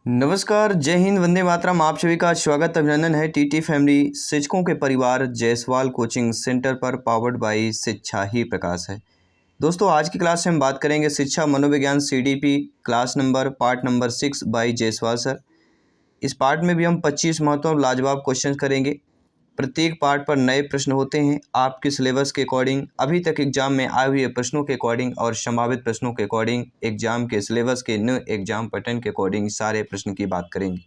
नमस्कार, जय हिंद, वंदे मातरम। आप सभी का स्वागत अभिनंदन है टीटी फैमिली शिक्षकों के परिवार जायसवाल कोचिंग सेंटर पर, पावर्ड बाई शिक्षा ही प्रकाश है। दोस्तों, आज की क्लास में हम बात करेंगे शिक्षा मनोविज्ञान CDP class number part number 6 by Jaiswal sir. इस पार्ट में भी हम 25 महत्वपूर्ण लाजवाब क्वेश्चन करेंगे। प्रत्येक पार्ट पर नए प्रश्न होते हैं आपके सिलेबस के अकॉर्डिंग, अभी तक एग्जाम में आए हुए प्रश्नों के अकॉर्डिंग और संभावित प्रश्नों के अकॉर्डिंग, एग्जाम के सिलेबस के न्यू एग्जाम पैटर्न के अकॉर्डिंग सारे प्रश्न की बात करेंगे।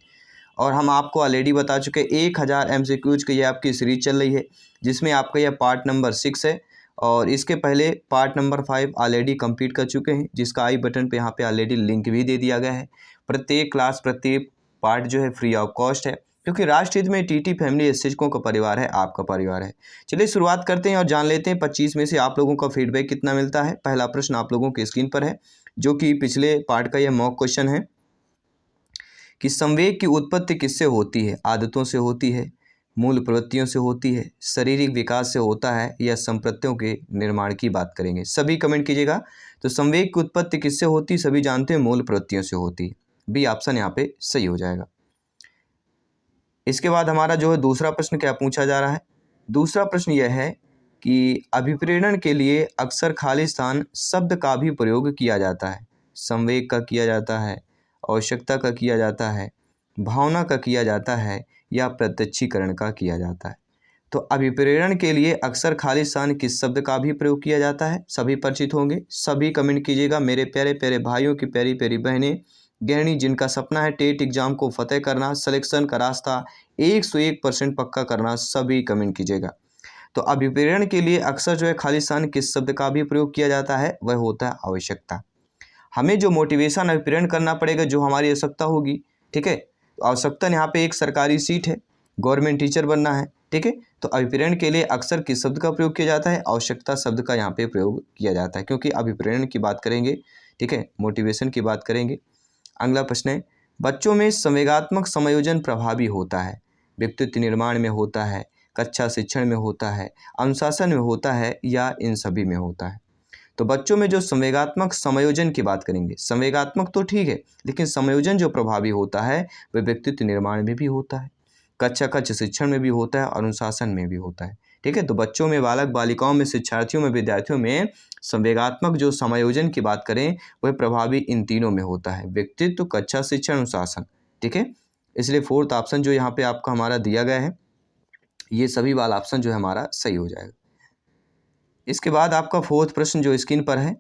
और हम आपको ऑलरेडी बता चुके 1000 MCQs की ये आपकी सीरीज चल रही है, जिसमें आपका यह पार्ट नंबर 6 है और इसके पहले पार्ट नंबर 5 ऑलरेडी कंप्लीट कर चुके हैं, जिसका आई बटन पे यहाँ पे ऑलरेडी लिंक भी दे दिया गया है। प्रत्येक क्लास प्रत्येक पार्ट जो है फ्री ऑफ कॉस्ट है, क्योंकि राष्ट्र हित में टीटी फैमिली शिक्षकों का परिवार है, आपका परिवार है। चलिए शुरुआत करते हैं और जान लेते हैं 25 में से आप लोगों का फीडबैक कितना मिलता है। पहला प्रश्न आप लोगों की स्क्रीन पर है, जो कि पिछले पार्ट का यह मॉक क्वेश्चन है कि संवेग की उत्पत्ति किससे होती है? आदतों से होती है, मूल प्रवृत्तियों से होती है, शारीरिक विकास से होता है, या संप्रत्यों के निर्माण की बात करेंगे। सभी कमेंट कीजिएगा। तो संवेग की उत्पत्ति किससे होती है? सभी जानते हैं मूल प्रवृत्तियों से होती है। बी ऑप्शन यहाँ पे सही हो जाएगा। इसके बाद हमारा जो है दूसरा प्रश्न क्या पूछा जा रहा है? दूसरा प्रश्न यह है कि अभिप्रेरण के लिए अक्सर खाली स्थान शब्द का भी प्रयोग किया जाता है। संवेग का किया जाता है, आवश्यकता का किया जाता है, भावना का किया जाता है, या प्रत्यक्षीकरण का किया जाता है। तो अभिप्रेरण के लिए अक्सर खाली स्थान किस शब्द का भी प्रयोग किया जाता है? सभी परिचित होंगे। सभी कमेंट कीजिएगा। मेरे प्यारे प्यारे भाइयों की प्यारी प्यारी बहनें, गृहिणी जिनका सपना है टेट एग्जाम को फतेह करना, सिलेक्शन का रास्ता 101% पक्का करना, सभी कमेंट कीजिएगा। तो अभिप्रेरण के लिए अक्सर जो है खाली स्थान किस शब्द का भी प्रयोग किया जाता है? वह होता है आवश्यकता। हमें जो मोटिवेशन अभिप्रेरण करना पड़ेगा, जो हमारी आवश्यकता होगी, ठीक है। तो आवश्यकता यहाँ पे एक सरकारी सीट है, गवर्नमेंट टीचर बनना है, ठीक है। तो अभिप्रेरण के लिए अक्सर किस शब्द का प्रयोग किया जाता है? आवश्यकता शब्द का यहाँ पे प्रयोग किया जाता है, क्योंकि अभिप्रेरण की बात करेंगे, ठीक है, मोटिवेशन की बात करेंगे। अगला प्रश्न है, बच्चों में संवेगात्मक समायोजन प्रभावी होता है, व्यक्तित्व निर्माण में होता है, कक्षा शिक्षण में होता है, अनुशासन में होता है, या इन सभी में होता है? तो बच्चों में जो संवेगात्मक समायोजन की बात करेंगे, संवेगात्मक तो ठीक है, लेकिन समायोजन जो प्रभावी होता है वह व्यक्तित्व निर्माण में भी होता है, कक्षा कक्ष शिक्षण में भी होता है, अनुशासन में भी होता है, ठीक है। तो बच्चों में, बालक बालिकाओं में, शिक्षार्थियों में, विद्यार्थियों में संवेगात्मक जो समायोजन की बात करें वह प्रभावी इन तीनों में होता है, व्यक्तित्व, कक्षा शिक्षण, अनुशासन, ठीक है। इसलिए फोर्थ ऑप्शन जो यहाँ पे आपका हमारा दिया गया है, ये सभी वाला ऑप्शन जो है हमारा सही हो जाएगा। इसके बाद आपका फोर्थ प्रश्न जो स्क्रीन पर है,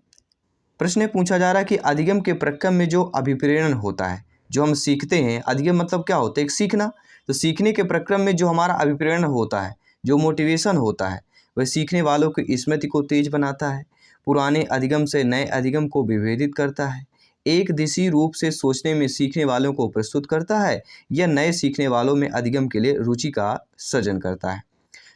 प्रश्न पूछा जा रहा है कि अधिगम के प्रक्रम में जो अभिप्रेरण होता है, जो हम सीखते हैं, अधिगम मतलब क्या होता है? एक सीखना। तो सीखने के प्रक्रम में जो हमारा अभिप्रेरण होता है, जो मोटिवेशन होता है, वह सीखने वालों की स्मृति को तेज बनाता है, पुराने अधिगम से नए अधिगम को विभेदित करता है, एक दिशी रूप से सोचने में सीखने वालों को प्रस्तुत करता है, या नए सीखने वालों में अधिगम के लिए रुचि का सृजन करता है।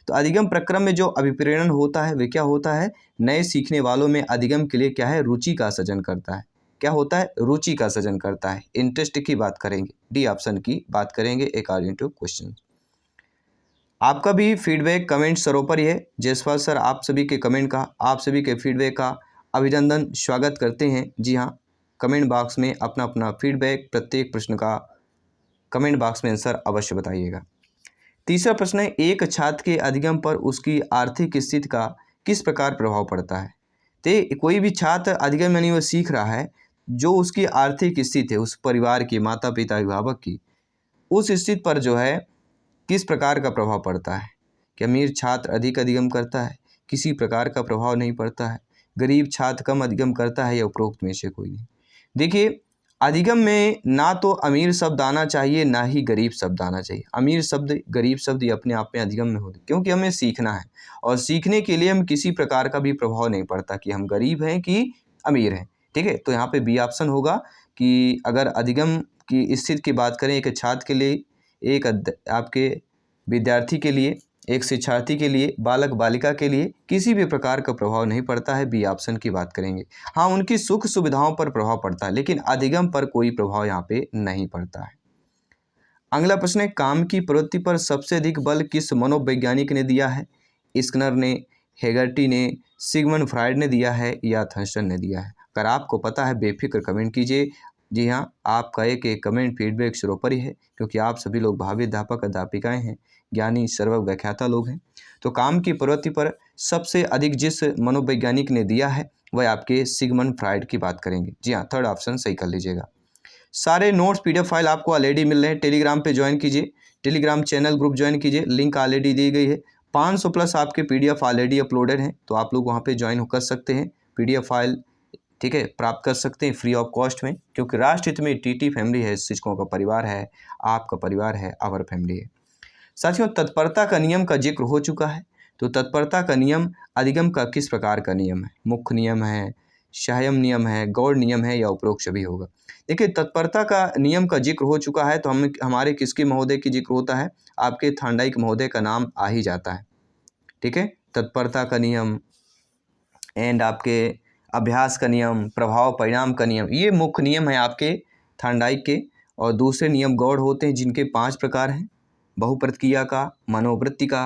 तो अधिगम प्रक्रम में जो अभिप्रेरण होता है वह क्या होता है? नए सीखने वालों में अधिगम के लिए क्या है? रुचि का सृजन करता है। क्या होता है? रुचि का सृजन करता है। इंटरेस्ट की बात करेंगे, डी ऑप्शन की बात करेंगे अकॉर्डिंग टू क्वेश्चन। आपका भी फीडबैक कमेंट सरोपर ही है। जायसवाल सर आप सभी के कमेंट का, आप सभी के फीडबैक का अभिनंदन, स्वागत करते हैं। जी हाँ, कमेंट बॉक्स में अपना अपना फीडबैक, प्रत्येक प्रश्न का कमेंट बॉक्स में आंसर अवश्य बताइएगा। तीसरा प्रश्न है, एक छात्र के अधिगम पर उसकी आर्थिक स्थिति का किस प्रकार प्रभाव पड़ता है? तो कोई भी छात्र अधिगम यानी वह सीख रहा है, जो उसकी आर्थिक स्थिति है, उस परिवार की, माता पिता अभिभावक की, उस स्थिति पर जो है किस प्रकार का प्रभाव पड़ता है? कि अमीर छात्र अधिक अधिगम करता है, किसी प्रकार का प्रभाव नहीं पड़ता है, गरीब छात्र कम अधिगम करता है, या उपरोक्त में से कोई नहीं? देखिए, अधिगम में ना तो अमीर शब्द आना चाहिए, ना ही गरीब शब्द आना चाहिए। अमीर शब्द, गरीब शब्द ये अपने आप में अधिगम में होते, क्योंकि हमें सीखना है, और सीखने के लिए हम किसी प्रकार का भी प्रभाव नहीं पड़ता कि हम गरीब हैं कि अमीर हैं, ठीक है। तो यहाँ पे बी ऑप्शन होगा कि अगर अधिगम की स्थिति की बात करें एक छात्र के लिए, एक आपके विद्यार्थी के लिए, एक शिक्षार्थी के लिए, बालक बालिका के लिए किसी भी प्रकार का प्रभाव नहीं पड़ता है। बी ऑप्शन की बात करेंगे। हाँ, उनकी सुख सुविधाओं पर प्रभाव पड़ता है, लेकिन अधिगम पर कोई प्रभाव यहाँ पे नहीं पड़ता है। अगला प्रश्न है, काम की प्रवृत्ति पर सबसे अधिक बल किस मनोवैज्ञानिक ने दिया है? स्किनर ने, हेगर्टी ने, सिगमंड फ्राइड ने दिया है, या थॉमसन ने दिया है? अगर आपको पता है बेफिक्र कमेंट कीजिए, जी हाँ, आपका एक एक कमेंट फीडबैक सर्वोपरि है, क्योंकि आप सभी लोग भावी अध्यापक अध्यापिकाएं हैं, ज्ञानी सर्वज्ञ व्याख्याता लोग हैं। तो काम की प्रवृत्ति पर सबसे अधिक जिस मनोवैज्ञानिक ने दिया है वह आपके सिगमंड फ्राइड की बात करेंगे। जी हाँ, थर्ड ऑप्शन सही कर लीजिएगा। सारे नोट्स पीडीएफ फाइल आपको ऑलरेडी मिल रहे हैं। टेलीग्राम पे ज्वाइन कीजिए, टेलीग्राम चैनल ग्रुप ज्वाइन कीजिए, लिंक ऑलरेडी दी गई है। 500 प्लस आपके पीडीएफ ऑलरेडी अपलोडेड हैं, तो आप लोग वहाँ पे ज्वाइन कर सकते हैं, पीडीएफ फाइल ठीक है प्राप्त कर सकते हैं फ्री ऑफ कॉस्ट में, क्योंकि राष्ट्र हित में टीटी फैमिली है, शिक्षकों का परिवार है, आपका परिवार है, आवर फैमिली है। साथियों, तत्परता का नियम का जिक्र हो चुका है। तो तत्परता का नियम अधिगम का किस प्रकार का नियम है? मुख्य नियम है, सहायम नियम है, गौड़ नियम है, या उपरोक्त सभी होगा? देखिए, तत्परता का नियम का जिक्र हो चुका है, तो हमारे किसके महोदय की जिक्र होता है? आपके थांडाइक महोदय का नाम आ ही जाता है। ठीक है, तत्परता का नियम एंड आपके अभ्यास का नियम, प्रभाव परिणाम का नियम, ये मुख्य नियम है आपके थांडाइक के। और दूसरे नियम गौड़ होते हैं, जिनके 5 प्रकार हैं: बहुप्रत क्रिया का, मनोवृत्ति का,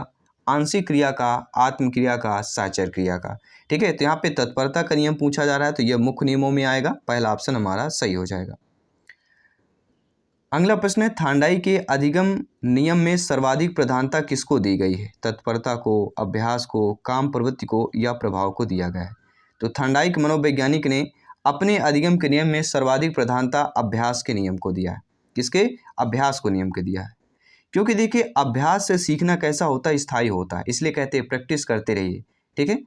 आंशिक क्रिया का, आत्म क्रिया का, साचर क्रिया का। ठीक है, तो यहाँ पे तत्परता का नियम पूछा जा रहा है, तो यह मुख्य नियमों में आएगा, पहला ऑप्शन हमारा सही हो जाएगा। अगला प्रश्न है, थांडाई के अधिगम नियम में सर्वाधिक प्रधानता किसको दी गई है? तत्परता को, अभ्यास को, काम प्रवृत्ति को, या प्रभाव को दिया गया है? तो थांडाइक मनोवैज्ञानिक ने अपने अधिगम के नियम में सर्वाधिक प्रधानता अभ्यास के नियम को दिया है। किसके? अभ्यास को नियम के दिया है। क्योंकि देखिए, अभ्यास से सीखना कैसा होता है? स्थायी होता है, इसलिए कहते हैं प्रैक्टिस करते रहिए। ठीक है,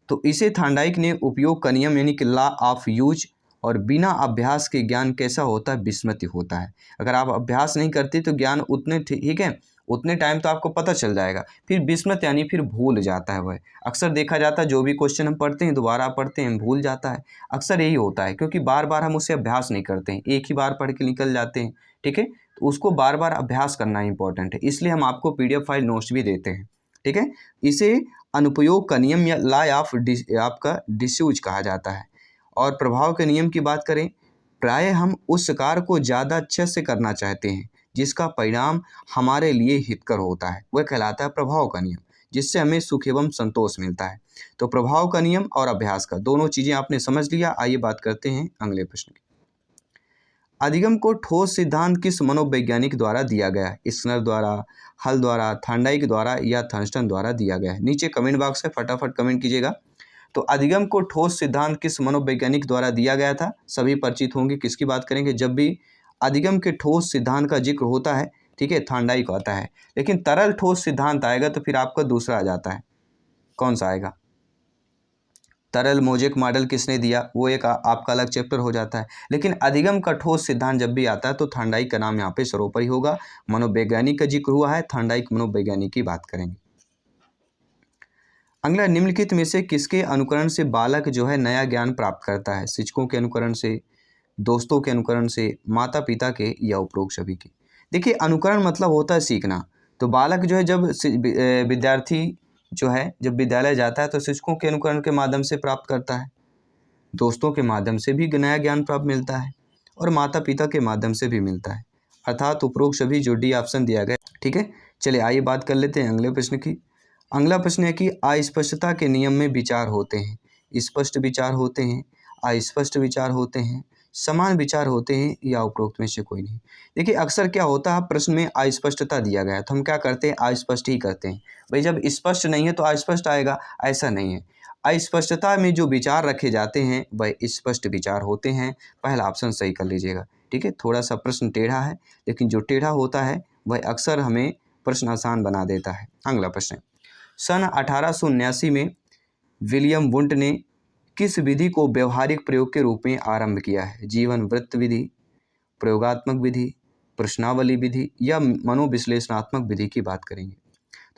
तो इसे थांडाइक ने उपयोग का नियम यानी कि लॉ ऑफ यूज, और बिना अभ्यास के ज्ञान कैसा होता है? विस्मृति होता है। अगर आप अभ्यास नहीं करते तो ज्ञान उतने ठीक है उतने टाइम तो आपको पता चल जाएगा, फिर विस्मृत यानी फिर भूल जाता है। वह अक्सर देखा जाता है, जो भी क्वेश्चन हम पढ़ते हैं दोबारा पढ़ते हैं भूल जाता है, अक्सर यही होता है, क्योंकि बार बार हम उसे अभ्यास नहीं करते हैं, एक ही बार पढ़ के निकल जाते हैं। ठीक है, तो उसको बार बार अभ्यास करना इंपॉर्टेंट है, इसलिए हम आपको पीडीएफ फाइल नोट्स भी देते हैं। ठीक है, इसे अनुपयोग का नियम या लॉ ऑफ आपका डिस्यूज कहा जाता है। और प्रभाव के नियम की बात करें, प्राय हम उस कार्य को ज़्यादा अच्छे से करना चाहते हैं जिसका परिणाम हमारे लिए हितकर होता है, वह कहलाता है प्रभाव का नियम, जिससे हमें सुख एवं संतोष मिलता है। तो प्रभाव का नियम और अभ्यास का दोनों चीज़ें आपने समझ लिया। आइए बात करते हैं अगले प्रश्न की। अधिगम को ठोस सिद्धांत किस मनोवैज्ञानिक द्वारा दिया गया है? स्किनर द्वारा, हल द्वारा, थांडाइक द्वारा, या थर्स्टन द्वारा दिया गया है? नीचे कमेंट बॉक्स है, फटाफट कमेंट कीजिएगा। तो अधिगम को ठोस सिद्धांत किस मनोवैज्ञानिक द्वारा दिया गया था? सभी परिचित होंगे, किसकी बात करेंगे? जब भी अधिगम के ठोस सिद्धांत का जिक्र होता है, ठीक है, थांडाइक आता है, लेकिन तरल ठोस सिद्धांत आएगा तो फिर आपका दूसरा आ जाता है। कौन सा आएगा? तरल मोजेक मॉडल किसने दिया? वो एक आपका अलग चैप्टर हो जाता है, लेकिन अधिगम का ठोस सिद्धांत जब भी आता है तो थांडाइक का नाम यहाँ पे सर्वोपरि होगा। मनोवैज्ञानिक का जिक्र हुआ है, थांडाइक मनोवैज्ञानिक की बात करेंगे। अगला, निम्नलिखित में से किसके अनुकरण से बालक जो है नया ज्ञान प्राप्त करता है? शिक्षकों के अनुकरण से, दोस्तों के अनुकरण से, माता पिता के, या उपरोक्त सभी के? देखिए, अनुकरण मतलब होता है सीखना। तो बालक जो है जब विद्यार्थी जो है जब विद्यालय जाता है तो शिक्षकों के अनुकरण के माध्यम से प्राप्त करता है, दोस्तों के माध्यम से भी नया ज्ञान प्राप्त मिलता है, और माता पिता के माध्यम से भी मिलता है, अर्थात उपरोक्त सभी, जो डी ऑप्शन दिया गया। ठीक है, चलिए आइए बात कर लेते हैं अगले प्रश्न की। अगला प्रश्न है कि अस्पष्टता के नियम में विचार होते हैं, स्पष्ट विचार होते हैं, अस्पष्ट विचार होते हैं, समान विचार होते हैं, या उपरोक्त में से कोई नहीं? देखिए, अक्सर क्या होता है, प्रश्न में अस्पष्टता दिया गया है तो हम क्या करते हैं? अस्पष्ट ही करते हैं। भाई, जब स्पष्ट नहीं है तो अस्पष्ट आएगा, ऐसा नहीं है। अस्पष्टता में जो विचार रखे जाते हैं वह स्पष्ट विचार होते हैं, पहला ऑप्शन सही कर लीजिएगा। ठीक है, थोड़ा सा प्रश्न टेढ़ा है, लेकिन जो टेढ़ा होता है वह अक्सर हमें प्रश्न आसान बना देता है। अगला प्रश्न, सन 1879 में विलियम वुंट ने किस विधि को व्यवहारिक प्रयोग के रूप में आरंभ किया है? जीवन वृत्त विधि, प्रयोगात्मक विधि, प्रश्नावली विधि, या मनोविश्लेषणात्मक विधि की बात करेंगे।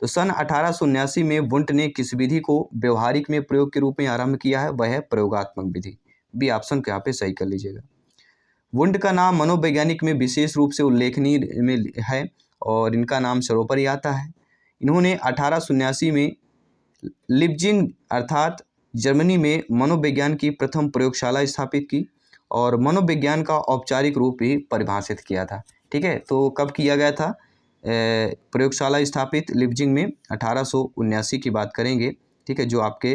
तो सन 1879 में वुंट ने किस विधि को व्यवहारिक में प्रयोग के रूप में आरंभ किया है? वह है प्रयोगात्मक विधि। बी ऑप्शन को यहाँ पे सही कर लीजिएगा। वुंट का नाम मनोवैज्ञानिक में विशेष रूप से उल्लेखनीय में है, और इनका नाम सर्वोपरि आता है। इन्होंने 1879 में लिप्जिंग अर्थात जर्मनी में मनोविज्ञान की प्रथम प्रयोगशाला स्थापित की, और मनोविज्ञान का औपचारिक रूप भी परिभाषित किया था। ठीक है, तो कब किया गया था प्रयोगशाला स्थापित लिप्जिंग में? 1879 की बात करेंगे। ठीक है, जो आपके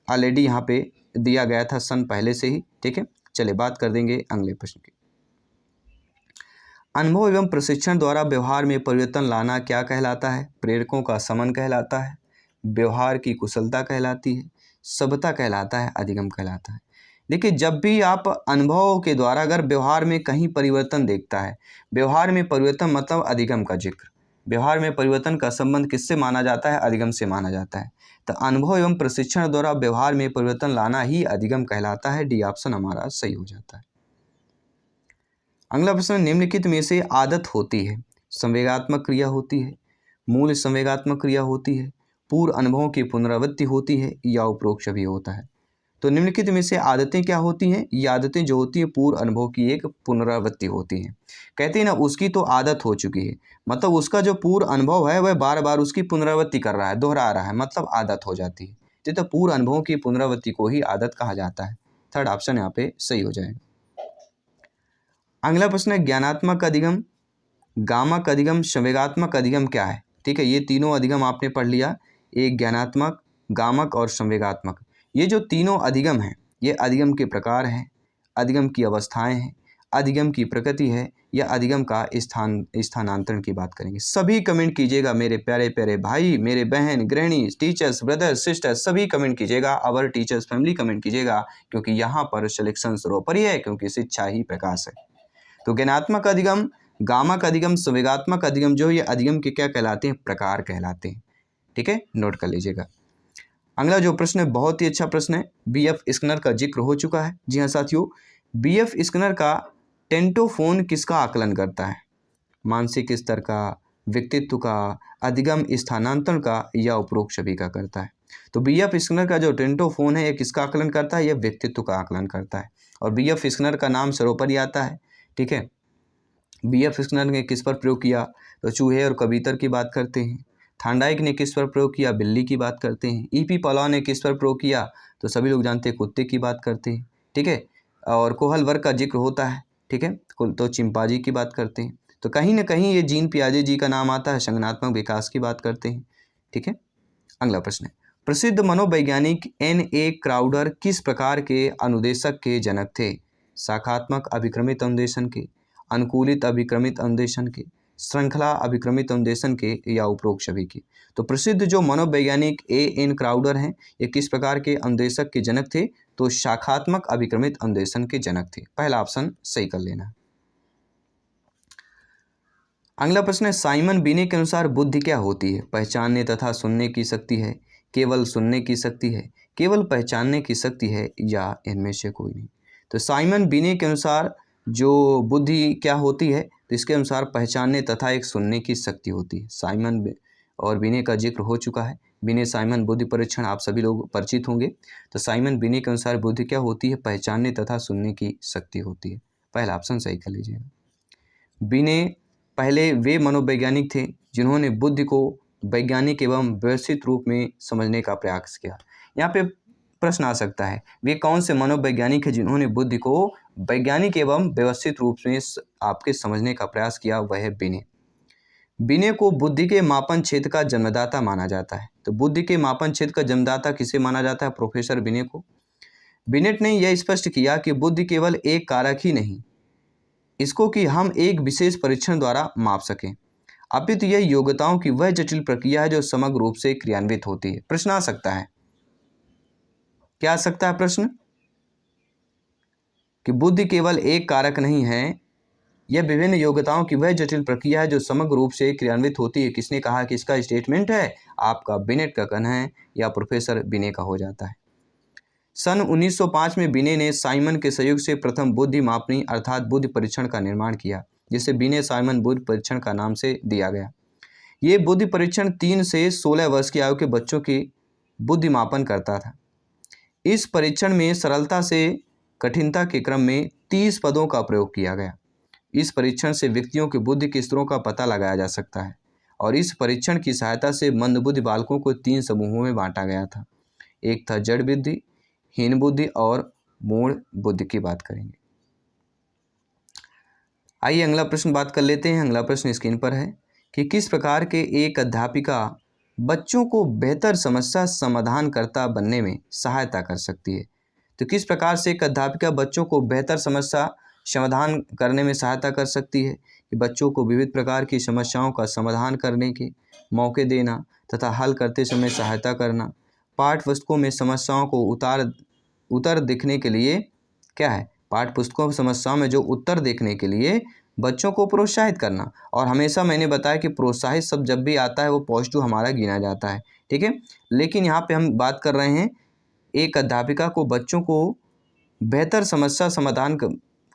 ऑलरेडी यहाँ पे दिया गया था सन पहले से ही। ठीक है, चलिए बात कर देंगे अगले प्रश्न की। अनुभव एवं प्रशिक्षण द्वारा व्यवहार में परिवर्तन लाना क्या कहलाता है? प्रेरकों का समन कहलाता है, व्यवहार की कुशलता कहलाती है, सभ्यता कहलाता है, अधिगम कहलाता है। देखिए, जब भी आप अनुभव के द्वारा अगर व्यवहार में कहीं परिवर्तन देखता है, व्यवहार में परिवर्तन मतलब अधिगम का जिक्र, व्यवहार में परिवर्तन का संबंध किससे माना जाता है? अधिगम से माना जाता है। तो अनुभव एवं प्रशिक्षण द्वारा व्यवहार में परिवर्तन लाना ही अधिगम कहलाता है। डी ऑप्शन हमारा सही हो जाता है। अगला प्रश्न, निम्नलिखित में से आदत होती है? संवेगात्मक क्रिया होती है, मूल संवेगात्मक क्रिया होती है, पूर्व अनुभवों की पुनरावृत्ति होती है, या उपरोक्त सभी होता है। तो निम्नलिखित में से आदतें क्या होती हैं? ये आदतें जो होती है पूर्व अनुभव की एक पुनरावृत्ति होती हैं। कहते हैं ना, उसकी तो आदत हो चुकी है, मतलब उसका जो पूर्व अनुभव है वह बार बार उसकी पुनरावृत्ति कर रहा है, दोहरा रहा है, मतलब आदत हो जाती है। तो पूर्व अनुभवों की पुनरावृत्ति को ही आदत कहा जाता है। थर्ड ऑप्शन यहाँ पे सही हो जाएगा। अगला प्रश्न है, ज्ञानात्मक अधिगम, गामक अधिगम, संवेगात्मक अधिगम क्या है? ठीक है, ये तीनों अधिगम आपने पढ़ लिया, एक ज्ञानात्मक, गामक और संवेगात्मक। ये जो तीनों अधिगम हैं, ये अधिगम के प्रकार हैं, अधिगम की अवस्थाएं हैं, अधिगम की प्रकृति है, या अधिगम का स्थानांतरण की बात करेंगे। सभी कमेंट कीजिएगा मेरे प्यारे प्यारे भाई, मेरे बहन, गृहिणी, टीचर्स, ब्रदर्स, सिस्टर्स, सभी कमेंट कीजिएगा, अवर टीचर्स फैमिली कमेंट कीजिएगा, क्योंकि यहाँ पर सिलेक्शन सर्वोपरि है, क्योंकि शिक्षा ही प्रकाश है। तो ज्ञानात्मक अधिगम, गामक अधिगम, संवेगात्मक अधिगम जो ये अधिगम के क्या कहलाते हैं? प्रकार कहलाते हैं। ठीक है, नोट कर लीजिएगा। अगला जो प्रश्न है बहुत ही अच्छा प्रश्न है, बीएफ स्किनर का जिक्र हो चुका है। जी हाँ साथियों, बीएफ स्किनर का टेंटोफोन किसका आकलन करता है? मानसिक स्तर का, व्यक्तित्व का, अधिगम स्थानांतरण का, या उपरोक्त सभी का करता है। तो बीएफ स्किनर का जो टेंटोफोन है ये किसका आकलन करता है? यह व्यक्तित्व का आकलन करता है। और बीएफ स्किनर का नाम सर्वोपरि आता है। ठीक है, बीएफ स्किनर ने किस पर प्रयोग किया? तो चूहे और कबूतर की बात करते हैं। थांडाइक ने किस पर प्रयोग किया? बिल्ली की बात करते हैं। ईपी पॉलाव ने किस पर प्रयोग किया? तो सभी लोग जानते हैं कुत्ते की बात करते हैं। ठीक है, और कोहल वर्ग का जिक्र होता है। ठीक है, तो चिंपांजी की बात करते हैं। तो कहीं ना कहीं ये जीन पियाजे जी का नाम आता है, संज्ञानात्मक विकास की बात करते हैं। ठीक है, अगला प्रश्न है, प्रसिद्ध मनोवैज्ञानिक N.A. क्राउडर किस प्रकार के अनुदेशक के जनक थे? शाखात्मक अभिक्रमित अनुदेशन के, अनुकूलित अभिक्रमित अनुदेशन के, श्रृंखला अभिक्रमित अनुदेशन के, या उपरोक्त सभी के। तो प्रसिद्ध जो मनोवैज्ञानिक A.N. क्राउडर हैं, ये किस प्रकार के अनुदेशक के जनक थे? तो शाखात्मक अभिक्रमित अनुदेशन के जनक थे। पहला ऑप्शन सही कर लेना। अगला प्रश्न है, साइमन बिने के अनुसार बुद्धि क्या होती है? पहचानने तथा सुनने की शक्ति है, केवल सुनने की शक्ति है, केवल पहचानने की शक्ति है, या इनमें से कोई नहीं। तो साइमन बिने के अनुसार जो बुद्धि क्या होती है? तो इसके अनुसार पहचानने तथा एक सुनने की शक्ति होती है। साइमन और बिने का जिक्र हो चुका है। बिने साइमन बुद्धि परीक्षण आप सभी लोग परिचित होंगे। तो साइमन बिने के अनुसार बुद्धि क्या होती है? पहचानने तथा सुनने की शक्ति होती है। पहला ऑप्शन सही कर लीजिएगा। बिने पहले वे मनोवैज्ञानिक थे जिन्होंने बुद्धि को वैज्ञानिक एवं व्यवस्थित रूप में समझने का प्रयास किया। यहाँ पे प्रश्न आ सकता है, वे कौन से मनोवैज्ञानिक हैं जिन्होंने बुद्धि को वैज्ञानिक एवं व्यवस्थित रूप में आपके समझने का प्रयास किया? वह है बिने। बिने को बुद्धि के मापन क्षेत्र का जन्मदाता माना जाता है। तो बुद्धि के मापन क्षेत्र का जन्मदाता किसे माना जाता है? प्रोफेसर बिने को। बिनेट ने यह स्पष्ट किया कि बुद्धि केवल एक कारक ही नहीं, इसको कि हम एक विशेष परीक्षण द्वारा माप सकें, अपितु यह योग्यताओं की वह जटिल प्रक्रिया है जो समग्र रूप से क्रियान्वित होती है। प्रश्न आ सकता है, क्या आ सकता है प्रश्न? कि बुद्धि केवल एक कारक नहीं है, यह विभिन्न योग्यताओं की वह जटिल प्रक्रिया है जो समग्र रूप से क्रियान्वित होती है। किसने कहा कि इसका स्टेटमेंट है? आपका बिनेट का कहना है, या प्रोफेसर बिने का हो जाता है। सन 1905 में बिने ने साइमन के सहयोग से प्रथम बुद्धि मापनी अर्थात बुद्धि परीक्षण का निर्माण किया, जिसे बिने साइमन बुद्धि परीक्षण का नाम से दिया गया। ये बुद्धि परीक्षण 3 से 16 वर्ष की आयु के बच्चों की बुद्धि मापन करता था। इस परीक्षण में सरलता से कठिनता के क्रम में 30 पदों का प्रयोग किया गया। इस परीक्षण से व्यक्तियों की बुद्धि के स्तरों का पता लगाया जा सकता है, और इस परीक्षण की सहायता से मंदबुद्धि बालकों को 3 समूहों में बांटा गया था। एक था जड़ बुद्धि, हीन बुद्धि और मूढ़ बुद्धि की बात करेंगे। आइए अगला प्रश्न बात कर लेते हैं। अगला प्रश्न स्क्रीन पर है कि किस प्रकार के एक अध्यापिका बच्चों को बेहतर समस्या समाधानकर्ता बनने में सहायता कर सकती है? तो किस प्रकार से एक अध्यापिका बच्चों को बेहतर समस्या समाधान करने में सहायता कर सकती है? कि बच्चों को विविध प्रकार की समस्याओं का समाधान करने के मौके देना तथा हल करते समय सहायता करना, पाठ्य पुस्तकों में समस्याओं को उत्तर देखने के लिए क्या है, पाठ्य पुस्तकों की समस्याओं में जो उत्तर देखने के लिए बच्चों को प्रोत्साहित करना। और हमेशा मैंने बताया कि प्रोत्साहित शब्द जब भी आता है वो पॉजिटिव हमारा गिना जाता है, ठीक है। लेकिन यहाँ पे हम बात कर रहे हैं एक अध्यापिका को बच्चों को बेहतर समस्या समाधान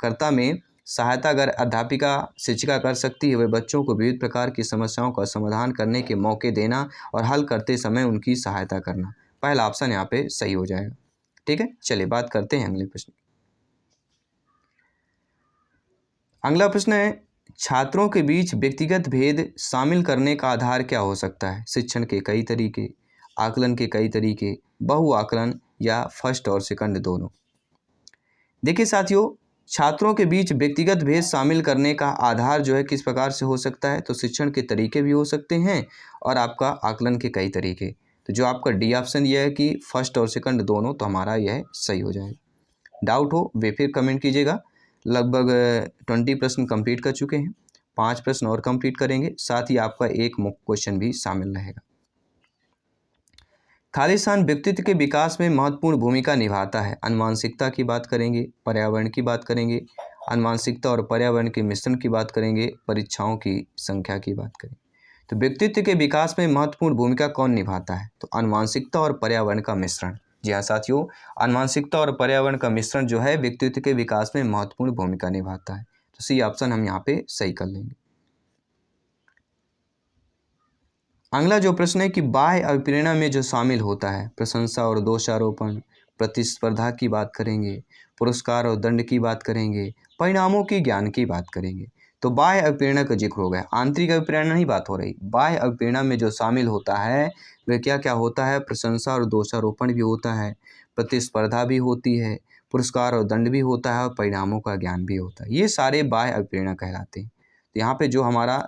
कर्ता में सहायता अगर अध्यापिका शिक्षिका कर सकती है, वह बच्चों को विविध प्रकार की समस्याओं का समाधान करने के मौके देना और हल करते समय उनकी सहायता करना। पहला ऑप्शन यहाँ पे सही हो जाएगा, ठीक है। चलिए बात करते हैं अगले प्रश्न। अगला प्रश्न है, छात्रों के बीच व्यक्तिगत भेद शामिल करने का आधार क्या हो सकता है? शिक्षण के कई तरीके, आकलन के कई तरीके, बहु आकलन या फर्स्ट और सेकंड दोनों। देखिए साथियों, छात्रों के बीच व्यक्तिगत भेद शामिल करने का आधार जो है किस प्रकार से हो सकता है? तो शिक्षण के तरीके भी हो सकते हैं और आपका आकलन के कई तरीके। तो जो आपका डी ऑप्शन यह है कि फर्स्ट और सेकंड दोनों, तो हमारा यह सही हो जाएगा। डाउट हो वे फिर कमेंट कीजिएगा। लगभग 20 प्रश्न कंप्लीट कर चुके हैं, 5 प्रश्न और कंप्लीट करेंगे, साथ ही आपका एक मुख्य क्वेश्चन भी शामिल रहेगा। खालिस्तान व्यक्तित्व के विकास में महत्वपूर्ण भूमिका निभाता है। अनुवांशिकता की बात करेंगे, पर्यावरण की बात करेंगे, अनुवांशिकता और पर्यावरण के मिश्रण की बात करेंगे, परीक्षाओं की संख्या की बात करेंगे। तो व्यक्तित्व के विकास में महत्वपूर्ण भूमिका कौन निभाता है? तो अनुवांशिकता और पर्यावरण का मिश्रण। जी हाँ साथियों, अनुवांशिकता और पर्यावरण का मिश्रण जो है व्यक्तित्व के विकास में महत्वपूर्ण भूमिका निभाता है। तो सी ऑप्शन हम यहाँ पे सही कर लेंगे। अगला जो प्रश्न है कि बाह्य अभिप्रेरणा में जो शामिल होता है, प्रशंसा और दोषारोपण, प्रतिस्पर्धा की बात करेंगे, पुरस्कार और दंड की बात करेंगे, परिणामों की ज्ञान की बात करेंगे। तो बाह्य अभिप्रेरणा का जिक्र हो गया, आंतरिक अभिप्रेरणा नहीं बात हो रही। बाह्य अभिप्रेरणा में जो शामिल होता है वह क्या क्या होता है? प्रशंसा और दोषारोपण भी होता है, प्रतिस्पर्धा भी होती है, पुरस्कार और दंड भी होता है और परिणामों का ज्ञान भी होता है। ये सारे बाह्य अभिप्रेरणा कहलाते हैं। तो यहाँ पे जो हमारा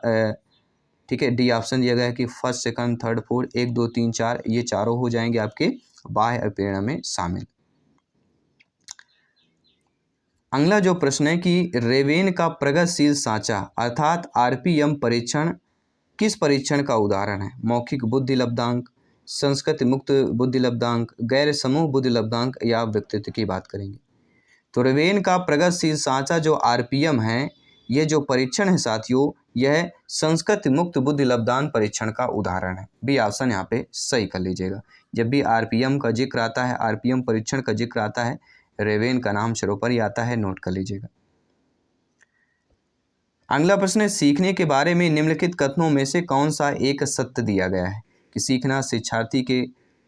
ठीक है डी ऑप्शन दिया गया है कि फर्स्ट सेकंड थर्ड फोर्थ 1 2 3 4 ये चारों हो जाएंगे आपके बाह्य अभिप्रेरणा में शामिल। अगला जो प्रश्न है कि रेवेन का प्रगतिशील सांचा अर्थात आरपीएम परीक्षण किस परीक्षण का उदाहरण है? मौखिक बुद्धि लब्धांक, संस्कृति मुक्त बुद्धि लब्धांक, गैर समूह बुद्धि लब्धांक या व्यक्तित्व की बात करेंगे। तो रेवेन का प्रगतिशील सांचा जो आरपीएम है, यह जो परीक्षण है साथियों, यह संस्कृति मुक्त बुद्धि लब्धांक परीक्षण का उदाहरण है। बी ऑप्शन यहाँ पे सही कर लीजिएगा। जब भी आरपीएम का जिक्र आता है, आरपीएम परीक्षण का जिक्र आता है, रेवेन का नाम सर्वोपरि आता है, नोट कर लीजिएगा। अगला प्रश्न है, सीखने के बारे में निम्नलिखित कथनों में से कौन सा एक सत्य दिया गया है? कि सीखना शिक्षार्थी के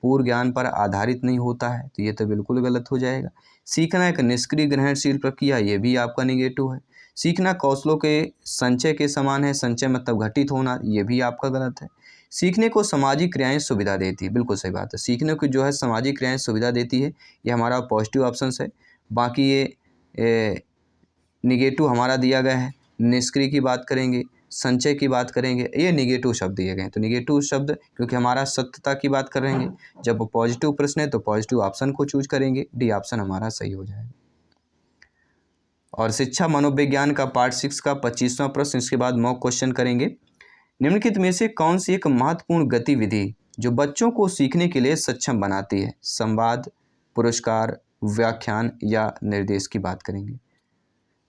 पूर्व ज्ञान पर आधारित नहीं होता है, तो ये तो बिल्कुल गलत हो जाएगा। सीखना एक निष्क्रिय ग्रहणशील प्रक्रिया, ये भी आपका निगेटिव है। सीखना कौशलों के संचय के समान है, संचय मतलब घटित होना, ये भी आपका गलत है। सीखने को सामाजिक क्रियाएं सुविधा देती है, बिल्कुल सही बात है। सीखने को जो है सामाजिक क्रियाएं सुविधा देती है, ये हमारा पॉजिटिव ऑप्शन है। बाकी ये निगेटिव हमारा दिया गया है। निष्क्रिय की बात करेंगे, संचय की बात करेंगे, ये निगेटिव शब्द दिए गए हैं। तो निगेटिव शब्द क्योंकि हमारा सत्यता की बात करेंगे, जब वो पॉजिटिव प्रश्न है तो पॉजिटिव ऑप्शन को चूज करेंगे, डी ऑप्शन हमारा सही हो जाएगा। और शिक्षा मनोविज्ञान का पार्ट 6 का 25वां प्रश्न, इसके बाद मॉक क्वेश्चन करेंगे। निम्नलिखित में से कौन सी एक महत्वपूर्ण गतिविधि जो बच्चों को सीखने के लिए सक्षम बनाती है? संवाद, पुरस्कार, व्याख्यान या निर्देश की बात करेंगे।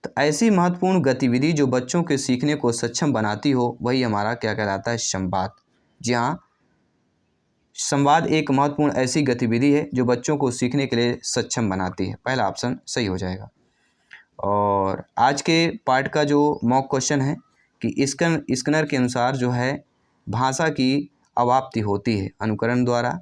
तो ऐसी महत्वपूर्ण गतिविधि जो बच्चों के सीखने को सक्षम बनाती हो, वही हमारा क्या कहलाता है? संवाद। जी हाँ, संवाद एक महत्वपूर्ण ऐसी गतिविधि है जो बच्चों को सीखने के लिए सक्षम बनाती है। पहला ऑप्शन सही हो जाएगा। और आज के पार्ट का जो मॉक क्वेश्चन है कि स्किनर के अनुसार जो है भाषा की अवाप्ति होती है अनुकरण द्वारा,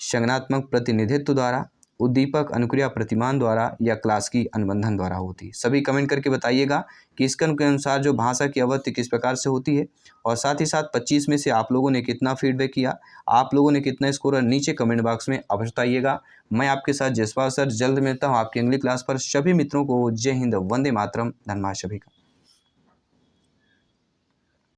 संज्ञानात्मक प्रतिनिधित्व द्वारा, उद्दीपक अनुक्रिया प्रतिमान द्वारा या क्लास की अनुबंधन द्वारा होती है। सभी कमेंट करके बताइएगा कि स्किनर के अनुसार जो भाषा की अवधि किस प्रकार से होती है। और साथ ही साथ 25 में से आप लोगों ने कितना फीडबैक किया, आप लोगों ने कितना स्कोर, नीचे कमेंट बॉक्स में अवश्य बताइएगा। मैं आपके साथ जसपाल सर जल्द मिलता हूँ आपकी अगली क्लास पर। सभी मित्रों को जय हिंद, वंदे मातरम, धन्यवाद सभी का।